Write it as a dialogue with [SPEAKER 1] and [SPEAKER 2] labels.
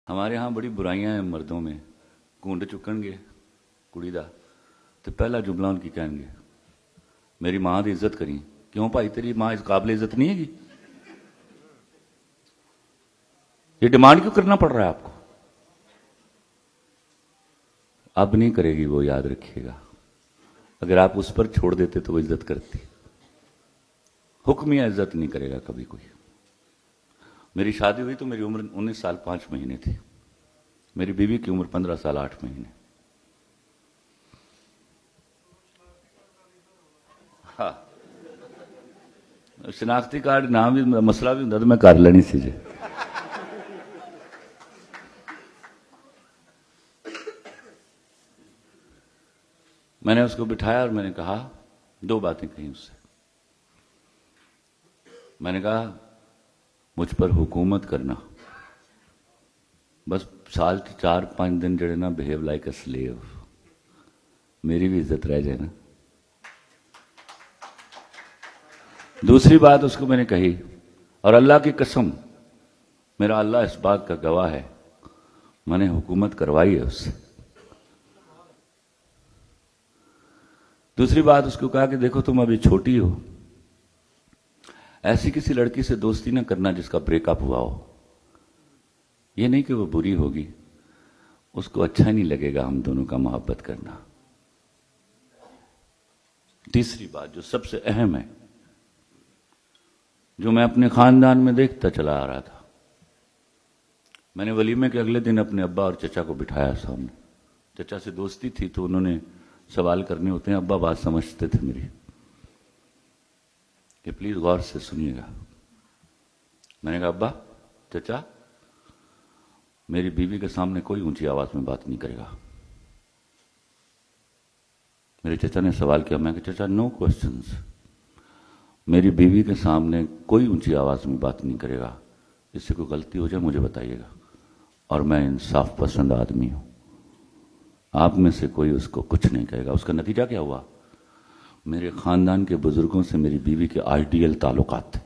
[SPEAKER 1] ہمارے ہاں بڑی برائیاں ہیں مردوں میں. کونڈ چکن گے کڑی دا تو پہلا جملہ ان کی کہیں گے میری ماں دی عزت کری. کیوں بھائی تیری ماں اس قابل عزت نہیں ہے گی؟ یہ ڈیمانڈ کیوں کرنا پڑ رہا ہے آپ کو؟ اب نہیں کرے گی وہ، یاد رکھیے گا. اگر آپ اس پر چھوڑ دیتے تو وہ عزت کرتی. حکمیہ عزت نہیں کرے گا کبھی کوئی. میری شادی ہوئی تو میری عمر 19 سال 5 مہینے تھی. میری بیوی کی عمر 15 سال 8 مہینے. ہاں شناختی کارڈ نام بھی مسئلہ بھی ہوں تو میں کر لینی سی جی. میں نے اس کو بٹھایا اور میں نے کہا 2 باتیں کہیں اس سے. میں نے کہا مجھ پر حکومت کرنا، بس سال کے 4-5 دن جڑے نا بہیو لائک اے سلیو، میری بھی عزت رہ جائے نا. دوسری بات اس کو میں نے کہی، اور اللہ کی قسم میرا اللہ اس بات کا گواہ ہے، میں نے حکومت کروائی ہے اس سے. دوسری بات اس کو کہا کہ دیکھو تم ابھی چھوٹی ہو، ایسی کسی لڑکی سے دوستی نہ کرنا جس کا بریک اپ ہوا ہو. یہ نہیں کہ وہ بری ہوگی، اس کو اچھا نہیں لگے گا ہم دونوں کا محبت کرنا. تیسری بات جو سب سے اہم ہے، جو میں اپنے خاندان میں دیکھتا چلا آ رہا تھا، میں نے ولیمے کے اگلے دن اپنے ابا اور چچا کو بٹھایا سامنے. چچا سے دوستی تھی تو انہوں نے سوال کرنے ہوتے ہیں، ابا بات سمجھتے تھے میری کہ پلیز غور سے سنیے گا. میں نے کہا ابا چچا میری بیوی کے سامنے کوئی اونچی آواز میں بات نہیں کرے گا. میرے چچا نے سوال کیا. میں کہا چچا نو کوسچنز، میری بیوی کے سامنے کوئی اونچی آواز میں بات نہیں کرے گا. اس سے کوئی غلطی ہو جائے مجھے بتائیے گا، اور میں انصاف پسند آدمی ہوں. آپ میں سے کوئی اس کو کچھ نہیں کہے گا. اس کا نتیجہ کیا ہوا؟ میرے خاندان کے بزرگوں سے میری بیوی کے آئیڈیل تعلقات تھے.